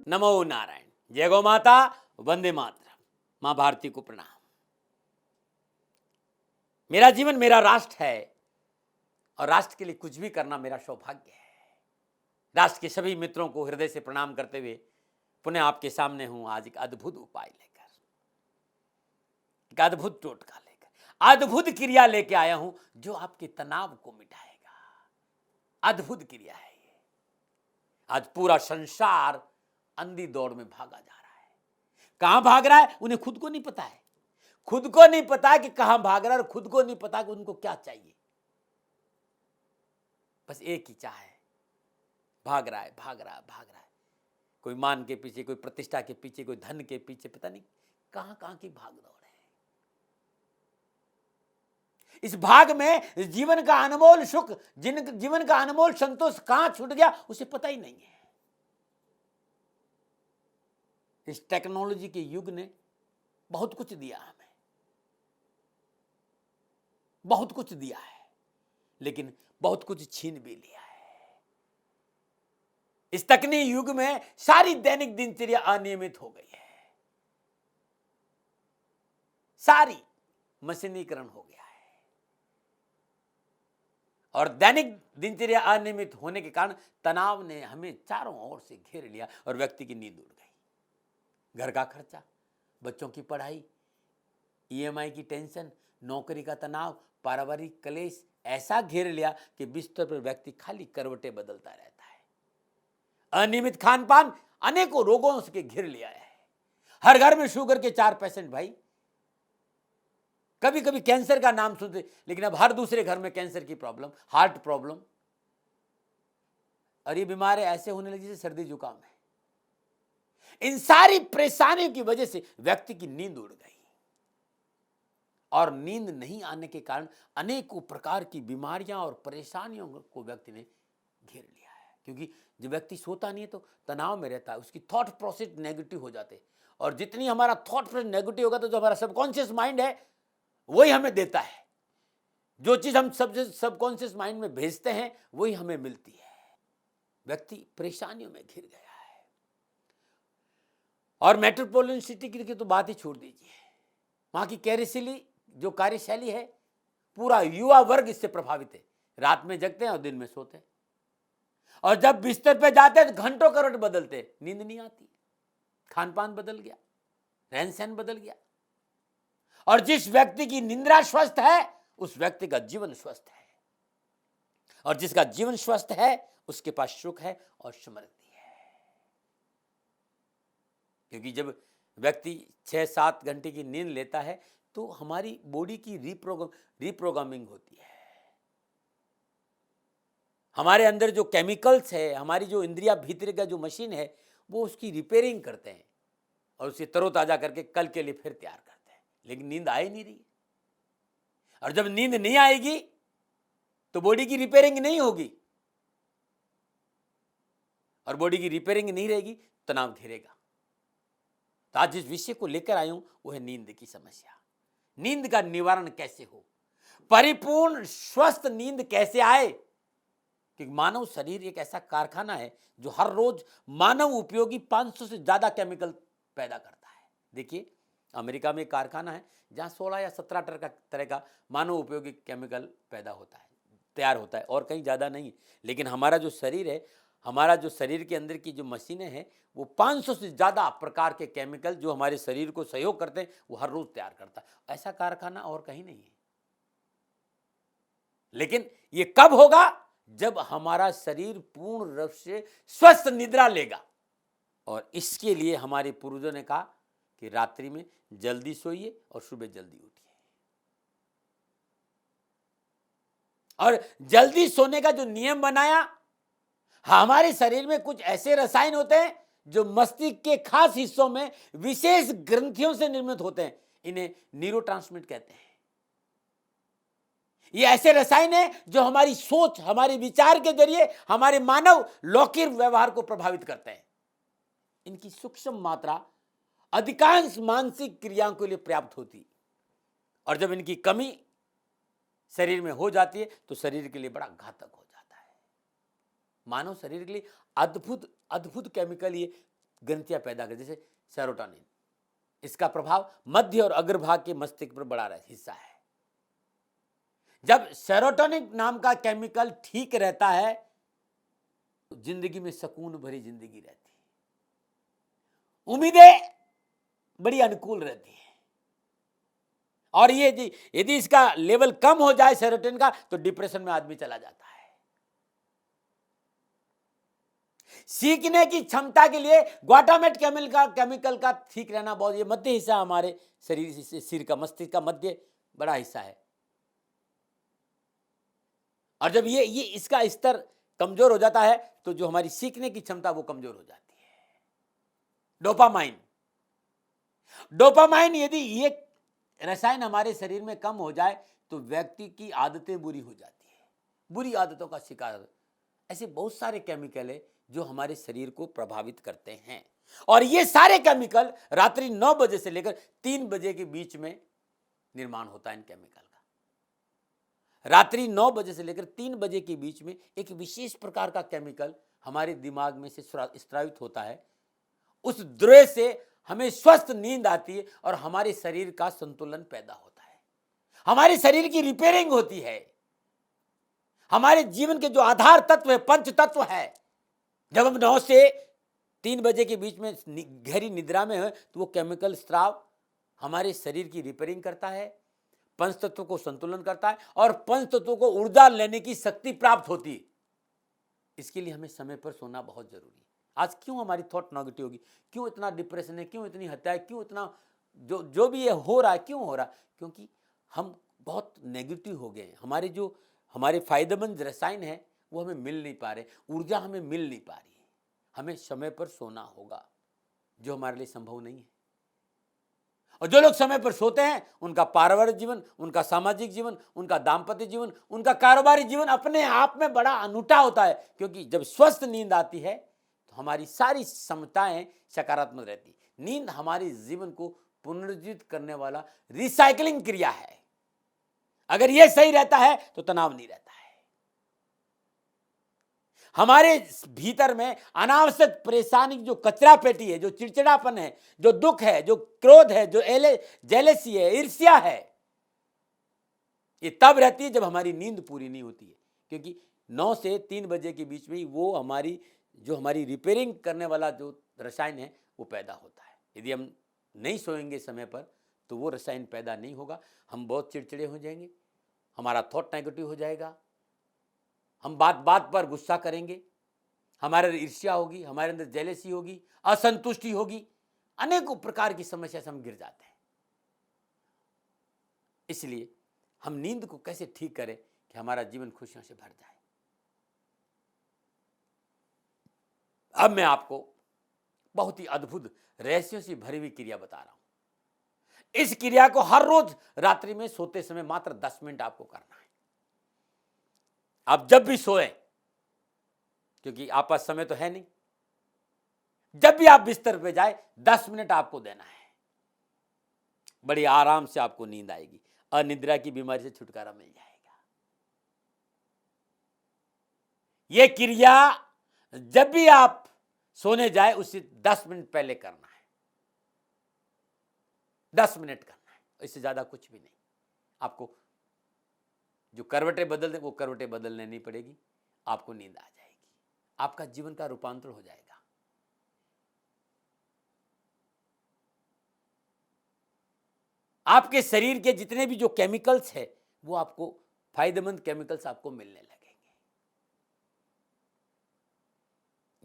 नमो नारायण। जय गौ माता, वंदे मातरम। मां भारती को प्रणाम। मेरा जीवन मेरा राष्ट्र है और राष्ट्र के लिए कुछ भी करना मेरा सौभाग्य है। राष्ट्र के सभी मित्रों को हृदय से प्रणाम करते हुए पुनः आपके सामने हूं आज एक अद्भुत उपाय लेकर, एक अद्भुत टोटका लेकर, अद्भुत क्रिया लेके आया हूं जो आपके तनाव को मिटाएगा। अद्भुत क्रिया है ये। आज पूरा संसार अंधी दौड़ में भागा जा रहा है। कहां भाग रहा है उन्हें खुद को नहीं पता है। खुद को नहीं पता कि कहां भाग रहा है और खुद को नहीं पता कि उनको क्या चाहिए। बस एक ही चाह है, भाग रहा है, भाग रहा है, भाग रहा है। कोई मान के पीछे, कोई प्रतिष्ठा के पीछे, कोई धन के पीछे, पता नहीं कहां कहां की भाग दौड़ है। इस भाग में जीवन का अनमोल सुख, जीवन का अनमोल संतोष कहां छूट गया उसे पता ही नहीं है। इस टेक्नोलॉजी के युग ने बहुत कुछ दिया हमें, बहुत कुछ दिया है, लेकिन बहुत कुछ छीन भी लिया है। इस तकनीकी युग में सारी दैनिक दिनचर्या अनियमित हो गई है, सारी मशीनीकरण हो गया है और दैनिक दिनचर्या अनियमित होने के कारण तनाव ने हमें चारों ओर से घेर लिया और व्यक्ति की नींद उड़ गई। घर का खर्चा, बच्चों की पढ़ाई, ईएमआई की टेंशन, नौकरी का तनाव, पारिवारिक कलेश ऐसा घेर लिया कि बिस्तर पर व्यक्ति खाली करवटें बदलता रहता है। अनियमित खान पान अनेकों रोगों से घेर लिया है। हर घर में शुगर के 4 पेशेंट भाई। कभी कभी कैंसर का नाम सुनते, लेकिन अब हर दूसरे घर में कैंसर की प्रॉब्लम, हार्ट प्रॉब्लम, और ये बीमारियां ऐसे होने लगी जैसे सर्दी जुकाम है। इन सारी परेशानियों की वजह से व्यक्ति की नींद उड़ गई और नींद नहीं आने के कारण अनेकों प्रकार की बीमारियां और परेशानियों को व्यक्ति ने घेर लिया है। क्योंकि जब व्यक्ति सोता नहीं है तो तनाव में रहता है, उसकी थॉट प्रोसेस नेगेटिव हो जाते हैं और जितनी हमारा थॉट प्रोसेस नेगेटिव होगा तो जो हमारा सबकॉन्शियस माइंड है वही हमें देता है। जो चीज हम सबकॉन्शियस माइंड में भेजते हैं वही हमें मिलती है। व्यक्ति परेशानियों में घिर गया है और मेट्रोपॉलिटन सिटी की तो बात ही छोड़ दीजिए। वहां की कार्यशैली है, पूरा युवा वर्ग इससे प्रभावित है। रात में जगते हैं और दिन में सोते हैं और जब बिस्तर पे जाते हैं तो घंटों करवट बदलते हैं, नींद नहीं आती। खान पान बदल गया, रहन सहन बदल गया और जिस व्यक्ति की निद्रा स्वस्थ है उस व्यक्ति का जीवन स्वस्थ है और जिसका जीवन स्वस्थ है उसके पास सुख है और समृद्धि है। क्योंकि जब व्यक्ति 6-7 घंटे की नींद लेता है तो हमारी बॉडी की रीप्रोग्रामिंग होती है। हमारे अंदर जो केमिकल्स है, हमारी जो इंद्रिया भीतर का जो मशीन है वो उसकी रिपेयरिंग करते हैं और उसे तरोताजा करके कल के लिए फिर तैयार करते हैं। लेकिन नींद आ ही नहीं रही और जब नींद नहीं आएगी तो बॉडी की रिपेयरिंग नहीं होगी और बॉडी की रिपेयरिंग नहीं रहेगी, तनाव घेरेगा। तो आज जिस विषय को लेकर आया हूं वो है नींद की समस्या। नींद का निवारण कैसे हो, परिपूर्ण स्वस्थ नींद कैसे आए। कि मानव शरीर एक ऐसा कारखाना है जो हर रोज मानव उपयोगी 500 से ज्यादा केमिकल पैदा करता है। देखिए अमेरिका में एक कारखाना है जहां 16 या 17 तरह का मानव उपयोगी केमिकल पैदा होता है, तैयार होता है और कहीं ज्यादा नहीं। लेकिन हमारा जो शरीर है, हमारा जो शरीर के अंदर की जो मशीनें हैं वो 500 से ज्यादा प्रकार के केमिकल जो हमारे शरीर को सहयोग करते हैं वो हर रोज तैयार करता है। ऐसा कारखाना और कहीं नहीं है। लेकिन ये कब होगा, जब हमारा शरीर पूर्ण रूप से स्वस्थ निद्रा लेगा। और इसके लिए हमारे पूर्वजों ने कहा कि रात्रि में जल्दी सोइए और सुबह जल्दी उठिए। और जल्दी सोने का जो नियम बनाया, हमारे शरीर में कुछ ऐसे रसायन होते हैं जो मस्तिष्क के खास हिस्सों में विशेष ग्रंथियों से निर्मित होते हैं। इन्हें न्यूरोट्रांसमिटर कहते हैं। ये ऐसे रसायन है जो हमारी सोच, हमारे विचार के जरिए हमारे मानव लौकिक व्यवहार को प्रभावित करते हैं। इनकी सूक्ष्म मात्रा अधिकांश मानसिक क्रियाओं के लिए पर्याप्त होती और जब इनकी कमी शरीर में हो जाती है तो शरीर के लिए बड़ा घातक हो जाता है। मानव शरीर के लिए अद्भुत केमिकल ये ग्रंथियां पैदा कर, जैसे सेरोटोनिन। इसका प्रभाव मध्य और अग्रभाग के मस्तिष्क पर बड़ा हिस्सा है। जब सेरोटोनिन नाम का केमिकल ठीक रहता है तो जिंदगी में सुकून भरी जिंदगी रहती है, उम्मीदें बड़ी अनुकूल रहती है। और ये यदि इसका लेवल कम हो जाए सेरोटोनिन का तो डिप्रेशन में आदमी चला जाता है। सीखने की क्षमता के लिए ग्लूटामेट केमिकल का ठीक रहना बहुत, ये मध्य हिस्सा हमारे शरीर सिर का मस्तिष्क का मध्य बड़ा हिस्सा है। और जब ये इसका स्तर कमजोर हो जाता है तो जो हमारी सीखने की क्षमता वो कमजोर हो जाती है। डोपामाइन यदि ये रसायन हमारे शरीर में कम हो जाए तो व्यक्ति की आदतें बुरी हो जाती है, बुरी आदतों का शिकार। ऐसे बहुत सारे केमिकल है जो हमारे शरीर को प्रभावित करते हैं। और ये सारे केमिकल रात्रि 9 बजे से लेकर 3 बजे के बीच में निर्माण होता है इन केमिकल का। रात्रि 9 बजे से लेकर 3 बजे के बीच में एक विशेष प्रकार का केमिकल हमारे दिमाग में से स्रावित होता है। उस द्रव्य से हमें स्वस्थ नींद आती है और हमारे शरीर का संतुलन पैदा होता है, हमारे शरीर की रिपेयरिंग होती है। हमारे जीवन के जो आधार तत्व है, पंच तत्व है, जब हम 9 से 3 बजे के बीच में गहरी निद्रा में है तो वो केमिकल स्राव हमारे शरीर की रिपेयरिंग करता है, पंच तत्व को संतुलन करता है और पंच तत्वों को ऊर्जा लेने की शक्ति प्राप्त होती है। इसके लिए हमें समय पर सोना बहुत जरूरी है। आज क्यों हमारी थॉट नेगेटिव होगी, क्यों इतना डिप्रेशन है, क्यों इतनी हत्या है, क्यों इतना जो भी ये हो रहा है, क्यों हो रहा है? क्योंकि हम बहुत नेगेटिव हो गए हैं। हमारे फायदेमंद रसायन है वो हमें मिल नहीं पा रहे, ऊर्जा हमें मिल नहीं पा रही है। हमें समय पर सोना होगा, जो हमारे लिए संभव नहीं है। और जो लोग समय पर सोते हैं उनका पारिवारिक जीवन, उनका सामाजिक जीवन, उनका दाम्पत्य जीवन, उनका कारोबारी जीवन अपने आप में बड़ा अनूठा होता है। क्योंकि जब स्वस्थ नींद आती है तो हमारी सारी क्षमताएं सकारात्मक रहती। नींद हमारे जीवन को पुनर्जीवित करने वाला रिसाइकलिंग क्रिया है। अगर यह सही रहता है तो तनाव नहीं रहता है। हमारे भीतर में अनावश्यक परेशानी, जो कचरा पेटी है, जो चिड़चिड़ापन है, जो दुख है, जो क्रोध है, जो जेलसी है, ईर्ष्या है, ये तब रहती है जब हमारी नींद पूरी नहीं होती है। क्योंकि 9 से 3 बजे के बीच में ही वो हमारी रिपेयरिंग करने वाला जो रसायन है वो पैदा होता है। यदि हम नहीं सोएंगे समय पर तो वो रसायन पैदा नहीं होगा। हम बहुत चिड़चिड़े हो जाएंगे, हमारा थॉट नेगेटिव हो जाएगा, हम बात बात पर गुस्सा करेंगे, हमारे ईर्ष्या होगी, हमारे अंदर जेलसी होगी, असंतुष्टि होगी, अनेकों प्रकार की समस्या से हम गिर जाते हैं। इसलिए हम नींद को कैसे ठीक करें कि हमारा जीवन खुशियों से भर जाए। अब मैं आपको बहुत ही अद्भुत रहस्यों से भरी हुई क्रिया बता रहा हूं। इस क्रिया को हर रोज रात्रि में सोते समय मात्र 10 मिनट आपको करना है। आप जब भी सोए, क्योंकि आप पास समय तो है नहीं, जब भी आप बिस्तर पे जाए 10 मिनट आपको देना है। बड़ी आराम से आपको नींद आएगी, अनिद्रा की बीमारी से छुटकारा मिल जाएगा। यह क्रिया जब भी आप सोने जाए उससे 10 मिनट पहले करना है। 10 मिनट करना है, इससे ज्यादा कुछ भी नहीं। आपको जो करवटें बदल दे वो करवटें बदलने नहीं पड़ेगी, आपको नींद आ जाएगी, आपका जीवन का रूपांतर हो जाएगा। आपके शरीर के जितने भी जो केमिकल्स है वो आपको फायदेमंद केमिकल्स आपको मिलने लगेंगे।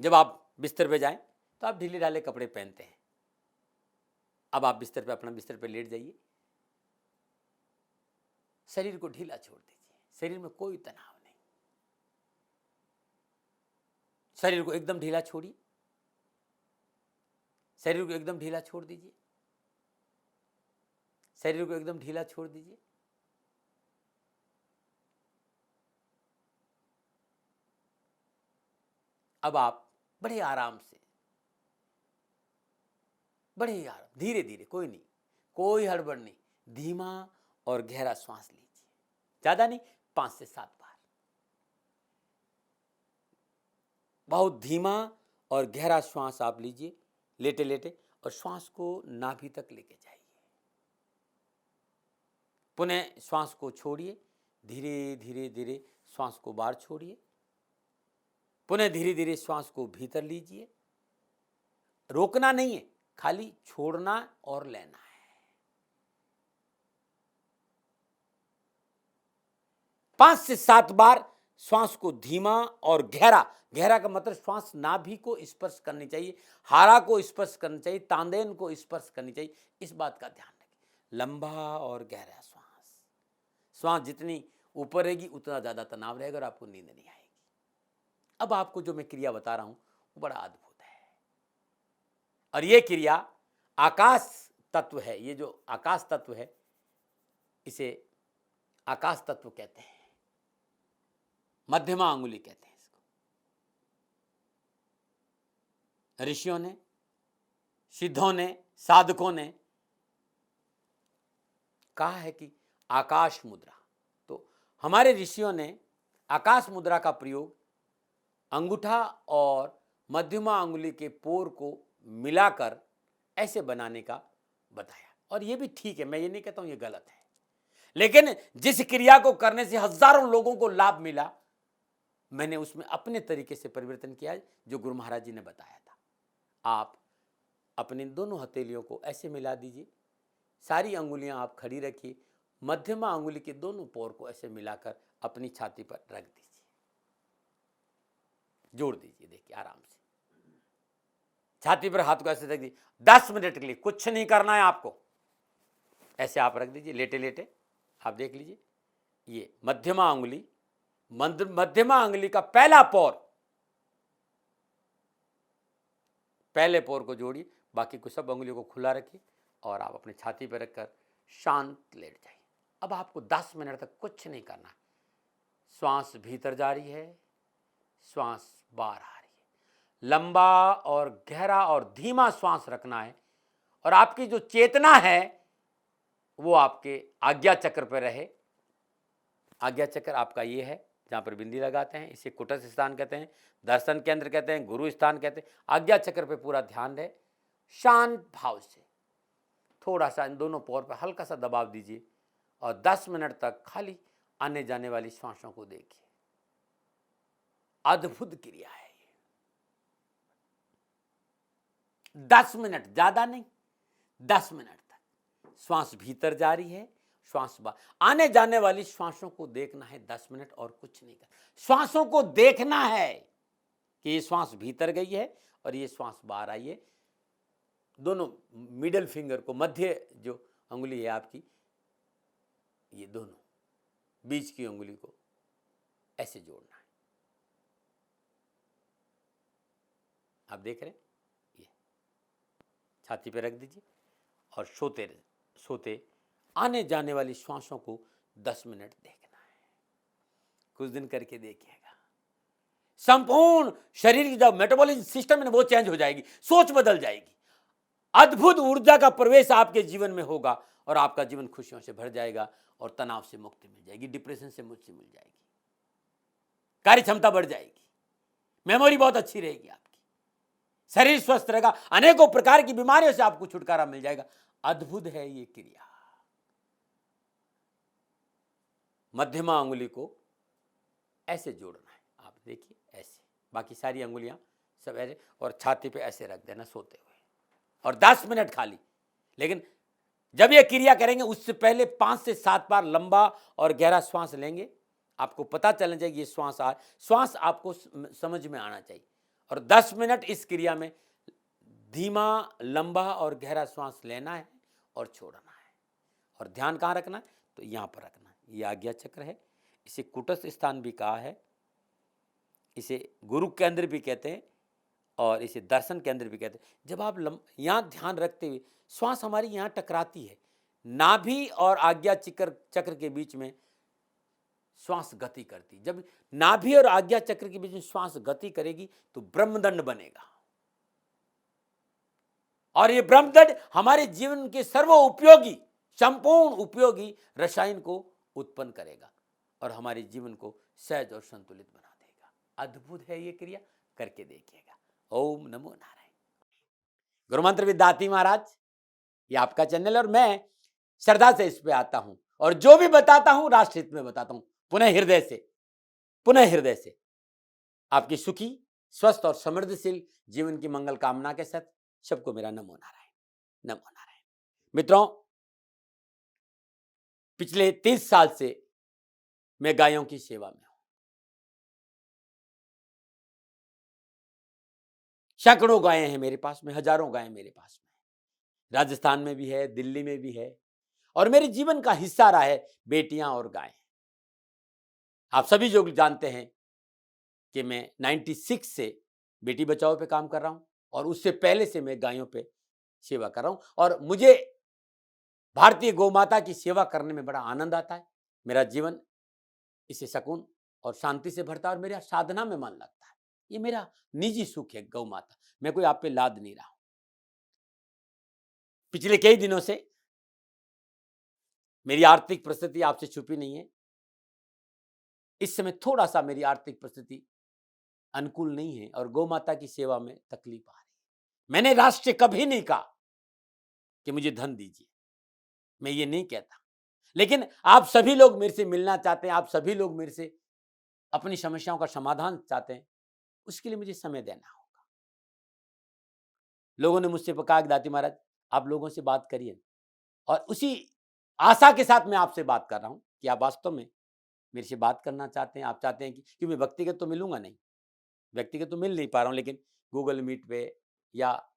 जब आप बिस्तर पे जाएं तो आप ढीले ढाले कपड़े पहनते हैं। अब आप बिस्तर पे अपना बिस्तर पे लेट जाइए, शरीर को ढीला छोड़ दीजिए। शरीर में कोई तनाव नहीं, शरीर को एकदम ढीला छोड़िए, शरीर को एकदम ढीला छोड़ दीजिए, शरीर को एकदम ढीला छोड़ दीजिए। अब आप बड़े आराम से, बड़े आराम, धीरे धीरे, कोई नहीं, कोई हड़बड़ नहीं, धीमा और गहरा श्वास लीजिए। ज्यादा नहीं, 5 से 7 बार बहुत धीमा और गहरा श्वास आप लीजिए। लेटे लेटे, और श्वास को नाभि तक लेके जाइए। पुनः श्वास को छोड़िए, धीरे धीरे धीरे श्वास को बाहर छोड़िए, पुनः धीरे धीरे श्वास को भीतर लीजिए। रोकना नहीं है, खाली छोड़ना और लेना है। 5 से 7 बार श्वास को धीमा और गहरा, गहरा का मतलब श्वास नाभि को स्पर्श करनी चाहिए, हारा को स्पर्श करनी चाहिए, तांदेन को स्पर्श करनी चाहिए। इस बात का ध्यान रखें। लंबा और गहरा श्वास, श्वास जितनी ऊपर रहेगी उतना ज्यादा तनाव रहेगा और आपको नींद नहीं आएगी। अब आपको जो मैं क्रिया बता रहा हूं वो बड़ा अद्भुत है, और ये क्रिया आकाश तत्व है। ये जो आकाश तत्व है, इसे आकाश तत्व कहते हैं, मध्यमा अंगुली कहते हैं इसको। ऋषियों ने, सिद्धों ने, साधकों ने कहा है कि आकाश मुद्रा। तो हमारे ऋषियों ने आकाश मुद्रा का प्रयोग अंगूठा और मध्यमा अंगुली के पोर को मिलाकर ऐसे बनाने का बताया, और ये भी ठीक है, मैं ये नहीं कहता हूं ये गलत है। लेकिन जिस क्रिया को करने से हजारों लोगों को लाभ मिला, मैंने उसमें अपने तरीके से परिवर्तन किया जो गुरु महाराज जी ने बताया था। आप अपने दोनों हथेलियों को ऐसे मिला दीजिए, सारी अंगुलियां आप खड़ी रखिए, मध्यमा अंगुली के दोनों पोर को ऐसे मिलाकर अपनी छाती पर रख दीजिए, जोड़ दीजिए। देखिए आराम से छाती पर हाथ को ऐसे रख दीजिए। 10 मिनट के लिए कुछ नहीं करना है आपको, ऐसे आप रख दीजिए लेटे लेटे। आप देख लीजिए, ये मध्यमा अंगुली, मध्यमा अंगुली का पहला पोर, पहले पोर को जोड़िए, बाकी को सब अंगुलियों को खुला रखिए और आप अपनी छाती पर रखकर शांत लेट जाइए। अब आपको 10 मिनट तक कुछ नहीं करना। श्वास भीतर जा रही है, श्वास बाहर आ रही है। लंबा और गहरा और धीमा श्वास रखना है, और आपकी जो चेतना है वो आपके आज्ञा चक्र पर रहे। आज्ञा चक्र आपका ये है जहां पर बिंदी लगाते हैं, इसे कुटस्थ स्थान कहते हैं, दर्शन केंद्र कहते हैं, गुरु स्थान कहते हैं। आज्ञा चक्र पे पूरा ध्यान रहे। शांत भाव से थोड़ा सा इन दोनों पोर पर हल्का सा दबाव दीजिए और 10 मिनट तक खाली आने जाने वाली श्वासों को देखिए। अद्भुत क्रिया है ये। 10 मिनट, ज्यादा नहीं, 10 मिनट तक श्वास भीतर जा रही है, श्वास बाहर। आने जाने वाली श्वासों को देखना है 10 मिनट, और कुछ नहीं करना। श्वासों को देखना है कि ये श्वास भीतर गई है और ये श्वास बाहर आई है। दोनों मिडिल फिंगर को, मध्य जो अंगुली है आपकी, ये दोनों बीच की अंगुली को ऐसे जोड़ना है। आप देख रहे हैं, ये छाती पे रख दीजिए और सोते सोते आने जाने वाली श्वासों को 10 मिनट देखना है। कुछ दिन करके देखिएगा, संपूर्ण शरीर की जो मेटाबॉलिज्म सिस्टम है वो चेंज हो जाएगी, सोच बदल जाएगी, अद्भुत ऊर्जा का प्रवेश आपके जीवन में होगा और आपका जीवन खुशियों से भर जाएगा और तनाव से मुक्ति मिल जाएगी, डिप्रेशन से मुक्ति मिल जाएगी, कार्य क्षमता बढ़ जाएगी, मेमोरी बहुत अच्छी रहेगी आपकी, शरीर स्वस्थ रहेगा, अनेकों प्रकार की बीमारियों से आपको छुटकारा मिल जाएगा। अद्भुत है ये क्रिया। मध्यमा अंगुली को ऐसे जोड़ना है, आप देखिए ऐसे, बाकी सारी अंगुलियां सब ऐसे, और छाती पे ऐसे रख देना सोते हुए, और 10 मिनट खाली। लेकिन जब ये क्रिया करेंगे उससे पहले 5 से 7 बार लंबा और गहरा श्वास लेंगे। आपको पता चलना चाहिए ये श्वास आपको समझ में आना चाहिए, और 10 मिनट इस क्रिया में धीमा, लंबा और गहरा श्वास लेना है और छोड़ना है। और ध्यान कहाँ रखना है? तो यहाँ पर रखना है। ये आज्ञा चक्र है, इसे कुटस्थ स्थान भी कहा है, इसे गुरु केंद्र भी कहते हैं और इसे दर्शन केंद्र भी कहते हैं। जब आप यहाँ ध्यान रखते हुए श्वास हमारी यहाँ टकराती है, नाभि और आज्ञा चक्र के बीच में श्वास गति करती। जब नाभि और आज्ञा चक्र के बीच में श्वास गति करेगी तो ब्रह्मदंड बनेगा, और ये ब्रह्मदंड हमारे जीवन के सर्वोपयोगी, संपूर्ण उपयोगी रसायन को उत्पन्न करेगा और हमारे जीवन को सहज और संतुलित बना देगा। अद्भुत है ये क्रिया, करके देखिएगा। ओम नमो नारायण। गुरुमंत्र विद दाती महाराज, ये आपका चैनल है और मैं श्रद्धा से इस पे आता हूं और जो भी बताता हूं राष्ट्र हित में बताता हूं। पुनः हृदय से आपकी सुखी, स्वस्थ और समृद्धशील जीवन की मंगल कामना के साथ सबको मेरा नमो नारायण, नमो नारायण। मित्रों, पिछले 30 साल से मैं गायों की सेवा में हूं। सैकड़ों गायें हैं मेरे पास में, हजारों गायें मेरे पास में, राजस्थान में भी है, दिल्ली में भी है, और मेरे जीवन का हिस्सा रहा है बेटियां और गायें। आप सभी लोग जानते हैं कि मैं 96 से बेटी बचाओ पे काम कर रहा हूं और उससे पहले से मैं गायों पे सेवा कर रहा हूं और मुझे भारतीय गौ माता की सेवा करने में बड़ा आनंद आता है। मेरा जीवन इससे सुकून और शांति से भरता है और मेरा साधना में मन लगता है। ये मेरा निजी सुख है गौ माता, मैं कोई आप पे लाद नहीं रहा हूं। पिछले कई दिनों से मेरी आर्थिक परिस्थिति आपसे छुपी नहीं है। इस समय थोड़ा सा मेरी आर्थिक परिस्थिति अनुकूल नहीं है और गौ माता की सेवा में तकलीफ आ रही है। मैंने राष्ट्र से कभी नहीं कहा कि मुझे धन दीजिए, मैं ये नहीं कहता, लेकिन आप सभी लोग मेरे से मिलना चाहते हैं, आप सभी लोग मेरे से अपनी समस्याओं का समाधान चाहते हैं, उसके लिए मुझे समय देना होगा। लोगों ने मुझसे कहा कि दाती महाराज आप लोगों से बात करिए, और उसी आशा के साथ मैं आपसे बात कर रहा हूं कि आप वास्तव में मेरे से बात करना चाहते हैं। आप चाहते हैं कि मैं व्यक्तिगत तो मिलूंगा नहीं, व्यक्तिगत तो मिल नहीं पा रहा हूं, लेकिन गूगल मीट पे या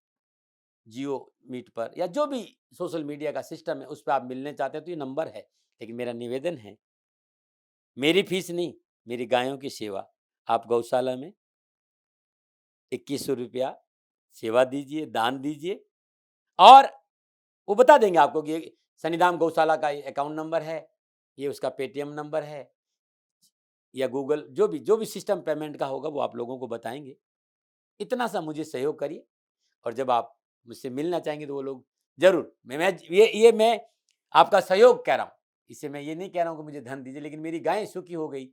जियो मीट पर या जो भी सोशल मीडिया का सिस्टम है उस पर आप मिलने चाहते हैं तो ये नंबर है। लेकिन मेरा निवेदन है, मेरी फीस नहीं, मेरी गायों की सेवा आप गौशाला में 2100 रुपया सेवा दीजिए, दान दीजिए, और वो बता देंगे आपको कि सनीधाम गौशाला का अकाउंट नंबर है, ये उसका पेटीएम नंबर है, या गूगल जो भी सिस्टम पेमेंट का होगा वो आप लोगों को बताएंगे। इतना सा मुझे सहयोग करिए, और जब आप मुझसे मिलना चाहेंगे तो वो लोग जरूर, मैं आपका सहयोग कह रहा हूँ, इससे मैं ये नहीं कह रहा हूँ कि मुझे धन दीजिए, लेकिन मेरी गायें सुखी हो गई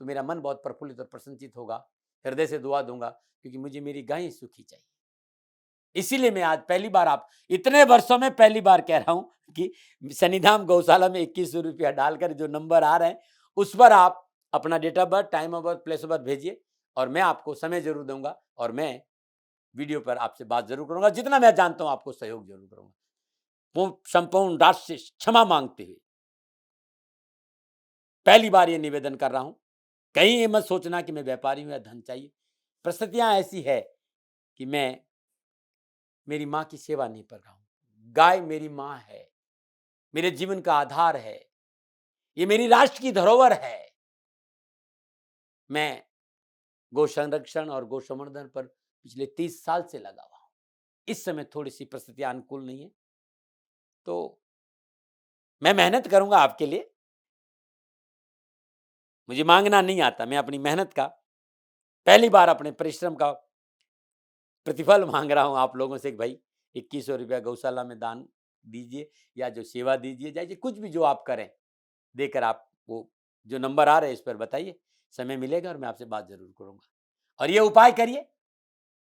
तो मेरा मन बहुत प्रफुल्लित और प्रसन्नचित होगा, हृदय से दुआ दूंगा, क्योंकि मुझे मेरी गायें सुखी चाहिए। इसीलिए मैं आज पहली बार, आप इतने वर्षों में पहली बार कह रहा हूं कि सनीधाम गौशाला में 2100 रुपया डालकर जो नंबर आ रहे हैं उस पर आप अपना date of birth, time of birth, place of birth भेजिए, और मैं आपको समय जरूर दूंगा और मैं वीडियो पर आपसे बात जरूर करूंगा। जितना मैं जानता हूं आपको सहयोग जरूर करूंगा। संपूर्ण राष्ट्र से क्षमा मांगते हुए पहली बार ये निवेदन कर रहा हूं, कहीं ये मत सोचना कि मैं व्यापारी हूं या धन चाहिए। परिस्थितियां ऐसी है कि मैं मेरी मां की सेवा नहीं कर रहा हूं। गाय मेरी मां है, मेरे जीवन का आधार है, ये मेरी राष्ट्र की धरोहर है। मैं गौ संरक्षण और गौ संवर्धन पर पिछले 30 साल से लगा हुआ हूं। इस समय थोड़ी सी परिस्थितियां अनुकूल नहीं है, तो मैं मेहनत करूंगा आपके लिए। मुझे मांगना नहीं आता, मैं अपनी मेहनत का, पहली बार अपने परिश्रम का प्रतिफल मांग रहा हूं आप लोगों से कि भाई 2100 रुपया गौशाला में दान दीजिए, या जो सेवा दीजिए, जाइए, कुछ भी जो आप करें देकर आप वो जो नंबर आ रहे हैं इस पर बताइए, समय मिलेगा और मैं आपसे बात जरूर करूंगा। और ये उपाय करिए,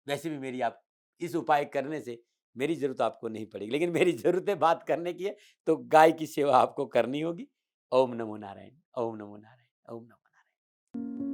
वैसे भी मेरी आप इस उपाय करने से मेरी जरूरत आपको नहीं पड़ेगी, लेकिन मेरी जरूरत है बात करने की है, तो गाय की सेवा आपको करनी होगी। ओम नमो नारायण, ओम नमो नारायण, ओम नमो नारायण।